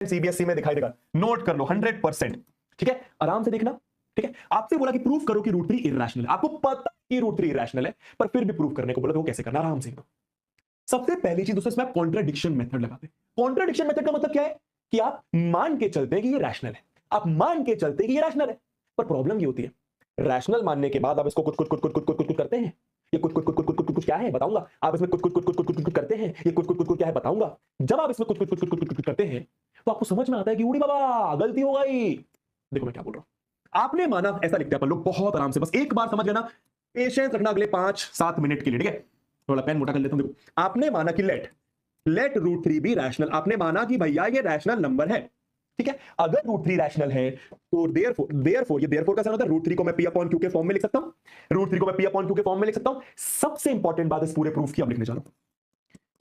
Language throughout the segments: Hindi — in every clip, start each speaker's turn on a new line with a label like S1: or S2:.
S1: सीबीएसई में दिखाई देगा, नोट कर लो 100%। ठीक है, आराम से देखना। ठीक है, आपसे बोला कि प्रूफ करो कि √3 इरैशनल है, आपको पता कि √3 इरैशनल है, पर फिर भी प्रूफ करने को बोला तो वो कैसे करना, आराम से। सबसे पहली चीज दोस्तों, इसमें आप कॉन्ट्राडिक्शन मेथड लगाते हैं। कॉन्ट्राडिक्शन मेथड का मतलब क्या है कि आप मान के चलते हैं कि ये रैशनल है, आप मान के चलते हैं कि ये रैशनल है, पर प्रॉब्लम ये होती है रैशनल मानने के बाद आप इसको कुछ कुछ कुछ कुछ कुछ कुछ कुछ करते हैं, ये कुछ कुछ कुछ कुछ कुछ कुछ क्या है बताऊंगा, आप इसमें कुछ कुछ कुछ कुछ कुछ कुछ करते हैं, ये कुछ कुछ कुछ क्या है बताऊंगा। जब आप इसमें कुछ कुछ कुछ कुछ कुछ करते हैं तो आपको समझ में आता है कि उड़ी बाबा गलती हो गई। देखो मैं क्या बोल रहा हूं, आपने माना, ऐसा लिखते हैं अपन लोग बहुत आराम से, बस एक बार समझ लेना, पेशेंस रखना अगले 5-7 मिनट के लिए। ठीक है, थोड़ा पेन मोटा कर लेता हूं। देखो आपने माना कि लेट √3 भी रैशनल, आपने माना कि भैया ये रैशनल नंबर है। ठीक है, अगर √3 रैशनल है तो देयरफॉर, ये देयरफॉर का साइन होता है, √3 को मैं P अपॉन Q के फॉर्म में लिख सकता हूं, √3 को मैं P अपॉन Q के फॉर्म में लिख सकता हूं। सबसे इंपॉर्टेंट बात इस पूरे प्रूफ की अब लिखने जा रहा हूं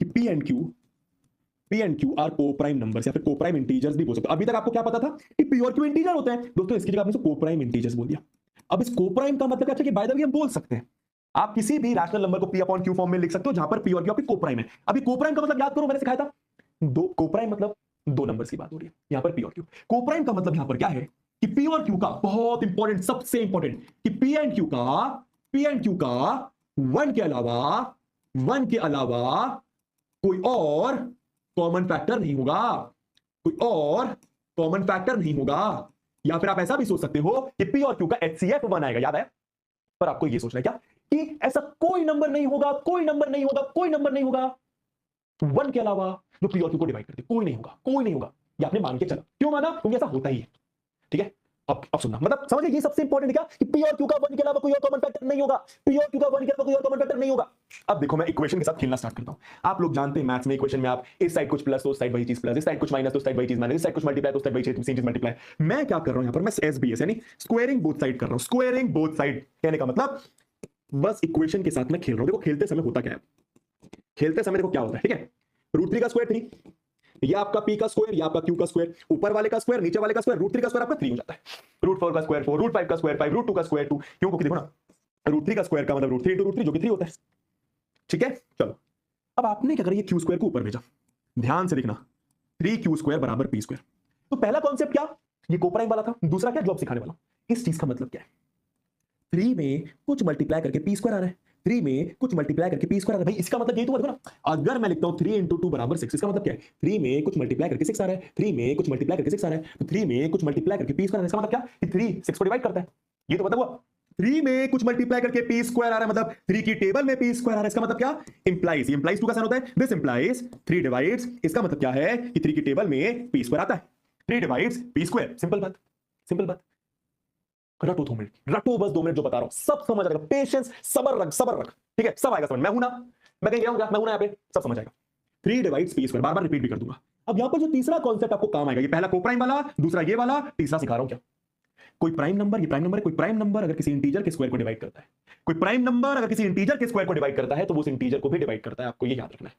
S1: कि P एंड Q आर को प्राइम नंबर्स या फिर को प्राइम इंटीजर्स भी बोल सकते हो। अभी तक आपको क्या पता था कि P और Q इंटीजर होते हैं, दोस्तों इसकी जगह आपने को प्राइम इंटीजर्स बोल दिया। अब इस को प्राइम का मतलब क्या है कि बाय द वे हम बोल सकते हैं, आप किसी भी रैशनल नंबर को P अपॉन Q फॉर्म में लिख सकते हो जहां पर P और Q आपकी को प्राइम है। अभी को प्राइम का मतलब याद करो, मैंने सिखाया था, दो को प्राइम मतलब दो नंबर्स की बात हो रही है, यहां पर P और Q। को प्राइम का मतलब यहां पर क्या है कि P और Q का, बहुत इंपॉर्टेंट, सबसे इंपॉर्टेंट, कि P एंड Q का वन के अलावा कोई और कॉमन फैक्टर नहीं होगा, कोई और कॉमन फैक्टर नहीं होगा। या फिर आप ऐसा भी सोच सकते हो कि P और Q का HCF 1 आएगा, याद है, पर आपको यह सोचना है क्या कि ऐसा कोई नंबर नहीं होगा, कोई नंबर नहीं होगा, कोई नंबर नहीं होगा 1 के अलावा जो P और Q को डिवाइड करते, कोई नहीं होगा, कोई नहीं होगा। ये आपने मान के चला, क्यों माना, क्योंकि ऐसा होता ही है। ठीक है, अब सुनना, मतलब समझिए, ये सबसे इंपॉर्टेंट है क्या कि P और Q का 1 के अलावा कोई और कॉमन फैक्टर नहीं होगा, P और Q का 1 के अलावा कोई और कॉमन फैक्टर नहीं होगा। अब देखो मैं इक्वेशन के साथ खेलना स्टार्ट करता हूं। आप लोग जानते हैं मैथ्स में इक्वेशन में आप इस साइड कुछ प्लस, उस साइड वही चीज प्लस, इस साइड कुछ माइनस, उस साइड वही चीज माइनस, इस साइड कुछ मल्टीप्लाई, उस साइड वही चीज मल्टीप्लाई। मैं क्या कर रहा हूं यहां पर, मैं SBS यानी स्क्वायरिंग बोथ साइड कर रहा हूं। स्क्वायरिंग बोथ साइड कहने का मतलब बस इक्वेशन के साथ मैं खेल रहा हूं। देखो खेलते समय होता क्या है, खेलते समय देखो क्या होता है। ठीक है, √3 का स्क्वायर 3, ये आपका P का स्क्वायर, ये आपका Q का स्क्वायर, ऊपर वाले का स्क्वायर, नीचे वाले का स्क्वायर, √3 का स्क्वायर आपका 3 हो जाता है, √4 का स्क्वायर 4, √5 का स्क्वायर 5, √2 का स्क्वायर 2। क्यों, क्योंकि देखो ना, √3 का स्क्वायर का मतलब √3 × √3 जो कि 3 होता है। ठीक है, चलो अब आपने क्या करा, ये Q स्क्वायर को ऊपर भेजा, ध्यान से देखना, 3Q स्क्वायर बराबर P स्क्वायर। तो पहला कॉन्सेप्ट क्या, ये कोप्राइम वाला था। दूसरा क्या, जो अब सिखाने वाला हूं, इस चीज का मतलब क्या है, 3 में कुछ मल्टीप्लाई करके P स्क्वायर आ रहा है, 3 में कुछ मल्टीप्लाई करके P स्क्वायर आ रहा है। भाई इसका मतलब यही तो देखो ना, अगर मैं लिखता हूं 3 × 2 बराबर 6, इसका मतलब क्या है, 3 में कुछ मल्टीप्लाई करके 6 आ रहा है, 3 में कुछ मल्टीप्लाई करके 6 आ रहा है, तो 3 में कुछ मल्टीप्लाई करके P स्क्वायर आ रहा है, इसका मतलब क्या कि 3 6 को डिवाइड करता है। ये तो मतलब हुआ 3 में कुछ मल्टीप्लाई करके P स्क्वायर आ रहा है, मतलब 3 की टेबल में P स्क्वायर आ रहा है। इसका मतलब क्या, इंप्लाइज, इंप्लाइज 2 का साइन होता है, दिस इंप्लाइज 3 डिवाइड्स, इसका मतलब क्या है कि 3 की टेबल में P स्क्वायर आता है, 3 डिवाइड्स P स्क्वायर। सिंपल बात, सिंपल बात। रटो 2 मिनट, रटो बस 2 मिनट, जो बता रहा हूं सब समझ आएगा। पेशेंस, सबर रख, सबर रख। ठीक है, सब आएगा समझ, मैं हूं ना, मैं कहीं गया, मैं हूं ना, यहाँ पे सब समझ आएगा। 3 डिवाइड्स P स्क्वायर, बार बार रिपीट भी कर दूंगा। अब यहां पर जो तीसरा कॉन्सेप्ट आपको काम आएगा, ये पहला कोप्राइम वाला, दूसरा ये वाला, तीसरा सिखा रहा हूं क्या, कोई प्राइम नंबर, ये प्राइम नंबर है, कोई प्राइम नंबर अगर किसी इंटीजर के स्क्वायर को डिवाइड करता है, कोई प्राइम नंबर अगर किसी इंटीजर के स्क्वायर को डिवाइड करता है तो वो उस इंटीजर को भी डिवाइड करता है। आपको ये याद रखना है,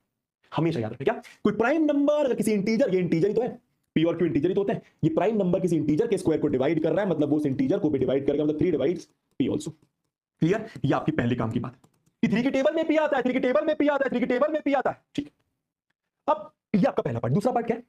S1: हमेशा याद रखना। क्या, कोई प्राइम नंबर अगर किसी इंटीजर, ये इंटीजर ही तो है, P और Q इंटीजर ही तो होते हैं, ये प्राइम नंबर किसी इंटीजर के स्क्वायर को डिवाइड कर रहा है, मतलब वो उस इंटीजर को भी डिवाइड करेगा, मतलब 3 डिवाइड्स P आल्सो। क्लियर, ये आपकी पहले काम की बात है कि 3 की टेबल में P आता है, 3 की टेबल में P आता है, 3 की टेबल में P आता है। ठीक, अब ये आपका पहला पार्ट। दूसरा पार्ट क्या है,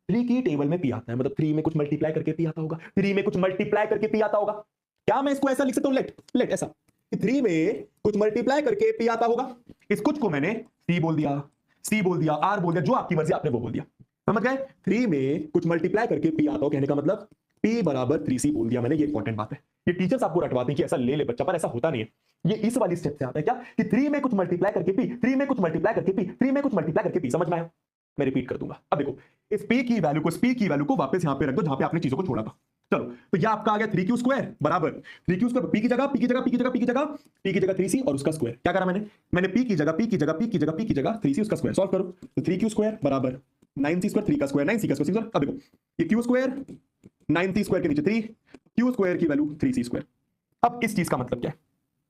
S1: 3 की टेबल में P आता है, मतलब 3 में कुछ मल्टीप्लाई करके P आता होगा, 3 में कुछ मल्टीप्लाई करके P आता होगा। क्या मैं इसको ऐसा लिख सकता हूं, लेट ऐसा कि 3 में कुछ मल्टीप्लाई करके P आता होगा, इस कुछ को मैंने C बोल दिया, C बोल दिया, R बोल दिया, जो आपकी मर्जी आपने वो बोल दिया, समझ गए। 3 में कुछ मल्टीप्लाई करके P आता हो, कहने का मतलब P बराबर 3C बोल दिया मैंने। ये इंपॉर्टेंट बात है, ये टीचर्स आपको रटवाते हैं कि ऐसा ले ले बच्चा, पर ऐसा होता नहीं है। ये इस वाली स्टेप से आता है क्या कि 3 में कुछ मल्टीप्लाई करके P, 3 में कुछ मल्टीप्लाई करके P, 3 में कुछ मल्टीप्लाई करके P, समझ में आया। मैं रिपीट कर दूंगा। अब देखो, इस P की वैल्यू को वापस यहां पे रख दो जहां पे आपने चीजों को छोड़ा था। चलो, तो यह आपका आ गया 3Q स्क्वायर बराबर 3Q स्क्वायर, P की जगह P की जगह P की जगह P की जगह P की जगह 3C और उसका स्क्वायर। क्या करा मैंने P की जगह P की जगह P की जगह P की जगह 3C उसका स्क्वायर। सॉल्व करो, तो 3Q स्क्वायर बराबर 9C स्क्वायर, 3 का स्क्वायर 9C का स्क्वायर। अब देखो, ये Q स्क्वायर 9C स्क्वायर के नीचे 3, Q स्क्वायर की वैल्यू 3C स्क्वायर। अब इस चीज का मतलब क्या है,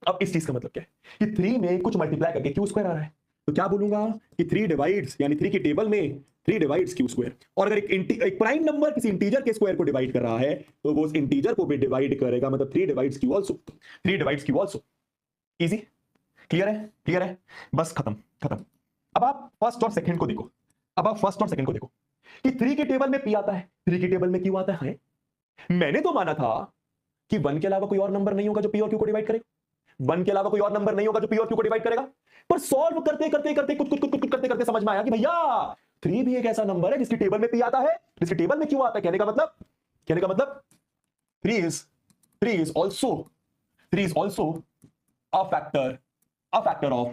S1: अब इस चीज का मतलब क्या है कि 3 में कुछ मल्टीप्लाई करके Q स्क्वायर आ रहा है, तो क्या बोलूंगा कि 3 डिवाइड्स, यानी 3 की टेबल में 3 डिवाइड्स Q स्क्वायर। और अगर एक प्राइम नंबर किसी इंटीजर के स्क्वायर को डिवाइड कर रहा है तो वो उस इंटीजर को भी डिवाइड करेगा, मतलब 3 divides Q also, 3 divides Q also. Easy, clear है, क्लियर है, बस खत्म खत्म। अब आप फर्स्ट और सेकंड को देखो, अब आप फर्स्ट और सेकंड को देखो। कि 3 के टेबल में पी आता है, 3 के टेबल में क्यू आता है। मैंने तो माना था कि 1 के अलावा कोई और नंबर नहीं होगा जो पी और क्यू को डिवाइड करेगा। 1 के अलावा कोई और नंबर नहीं होगा जो पी और क्यू को डिवाइड करेगा। पर सॉल्व करते करते करते कुछ करते करते समझ में आया कि भैया 3 भी एक ऐसा नंबर है जिसकी टेबल में पी आता है, जिसकी टेबल में क्यू आता है। कहने का मतलब 3 is also a factor of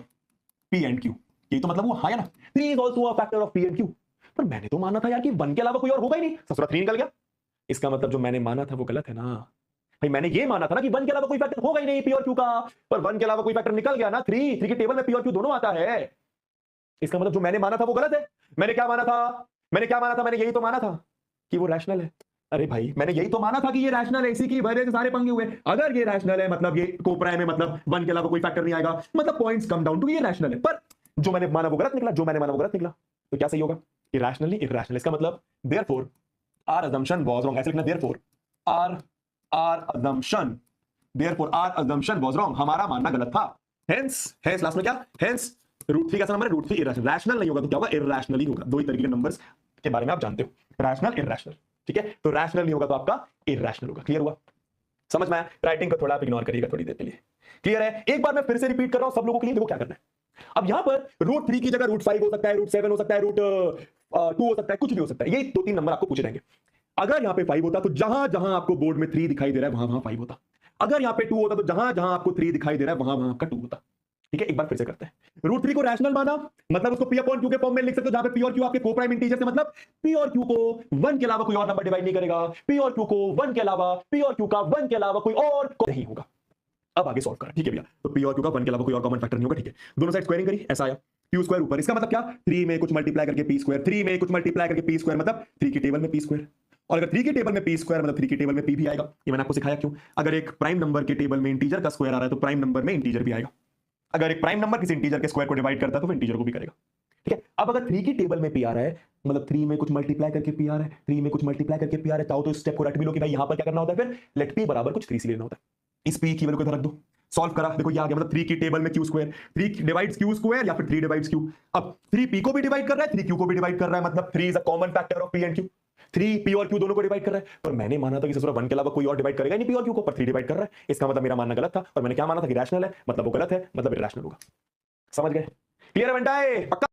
S1: P and Q। ये तो मतलब वो हाँ है ना, 3 is also a factor of P and Q। पर मैंने तो माना था यार कि 1 के अलावा कोई और होगा ही नहीं, ससुरा 3 निकल गया। इसका मतलब जो मैंने माना था वो गलत है ना भाई। मैंने ये माना था ना कि 1 के अलावा कोई फैक्टर होगा ही नहीं पी और क्यू का, पर 1 के अलावा कोई फैक्टर निकल गया ना। 3 के टेबल में पी और क्यू दोनों आता है। इसका मतलब जो मैंने माना था वो गलत है। मैंने क्या माना था? मैंने यही तो माना था कि वो रैशनल है। अरे भाई मैंने यही तो माना था कि ये रैशनल है, इसी की वजह से सारे पंगे हुए। अगर ये रैशनल है मतलब ये कोपराय में मतलब 1 के अलावा कोई फैक्टर नहीं आएगा, मतलब पॉइंट्स कम डाउन टू ये रैशनल है। पर जो मैंने माना वो गलत निकला, तो क्या सही होगा? इरैशनल नहीं इरैशनल। इसका मतलब therefore our assumption was wrong। ऐसे लिखना therefore our assumption was wrong। हमारा मानना गलत था। हेंस लास्ट में क्या? हेंस √3 कैसा नंबर है? √3 इरैशनल। रैशनल नहीं होगा तो क्या होगा? इरैशनल ही होगा। दो ही तरीके के नंबर्स के बारे में आप जानते हो, रैशनल इरैशनल। ठीक है, तो रैशनल नहीं होगा तो आपका इरैशनल होगा। क्लियर हुआ? समझ में आया? राइटिंग को थोड़ा आप इग्नोर करिएगा थोड़ी देर के लिए। क्लियर है? एक बार मैं फिर से रिपीट कर रहा हूं सब लोगों के लिए। देखो क्या करना है। अब यहां पर √3 की जगह √5 हो सकता है, √7 हो सकता है, √2 हो सकता है, कुछ भी हो सकता है। ये 2-3 नंबर आपको पूछे जाएंगे। अगर यहां पे 5 होता तो जहां जहां आपको बोर्ड में 3 दिखाई दे रहा है वहां 5 होता। अगर यहां पे 2 होता तो जहां जहां आपको 3 दिखाई दे रहा है वहां आपका 2 होता। ठीक है, एक बार फिर से करते हैं। √3 को रैशनल माना, मतलब उसको P अपॉन Q के फॉर्म में लिख सकते हो, जहां पे P और Q आपके कोप्राइम इंटीजर से, मतलब P और Q को 1 के अलावा कोई और नंबर डिवाइड नहीं करेगा। P और Q को 1 के अलावा, P और Q का 1 के अलावा कोई और नहीं होगा। अब आगे सॉल्व करें। ठीक है भैया, तो P और Q का 1 के अलावा कोई और कॉमन फैक्टर नहीं होगा। ठीक है, दोनों साइड स्क्वायरिंग करी, ऐसा आया Q स्क्वायर ऊपर। इसका मतलब क्या? 3 में कुछ मल्टीप्लाई करके P स्क्वायर, 3 में कुछ मल्टीप्लाई करके P स्क्वायर, मतलब 3 की टेबल में P स्क्वायर। और अगर 3 के टेबल में P स्क्वायर मतलब 3 की टेबल में P भी आएगा। ये मैंने आपको सिखाया क्यों। अगर एक प्राइम नंबर के टेबल में इंटीजर का स्क्वायर आ रहा है तो प्राइम नंबर में इंटीजर भी आएगा। अगर एक प्राइम नंबर किसी इंटीजर के स्क्वायर को डिवाइड करता है तो वो इंटीजर को भी करेगा। ठीक है, अब अगर 3 की टेबल में P आ रहा है, मतलब 3 में कुछ मल्टीप्लाई करके P आ रहा है, 3 में कुछ मल्टीप्लाई करके P आ रहा है, तो इस स्टेप को रट भी लो कि भाई यहां पर क्या करना होता है, फिर लेट P बराबर कुछ 3 से लेना होता है। इस P की वैल्यू को इधर रख दो, सॉल्व करा, देखो ये आ गया। मतलब 3 की टेबल में Q square, 3 divides Q square या फिर 3 डिवाइड्स Q। अब 3 P को भी डिवाइड कर रहा है, 3 Q को भी डिवाइड कर रहा है, मतलब 3 is a common factor of P and Q। 3 P और Q दोनों को डिवाइड कर रहा है। पर मैंने माना था कि ससुरा 1 के अलावा कोई और डिवाइड करेगा नहीं P और Q को, पर 3 डिवाइड कर रहा है। इसका मतलब मेरा मानना गलत था। और मैंने क्या माना था कि रैशनल है, मतलब वो गलत है, मतलब इरैशनल होगा। समझ गए? क्लियर है बेटा? पक्का?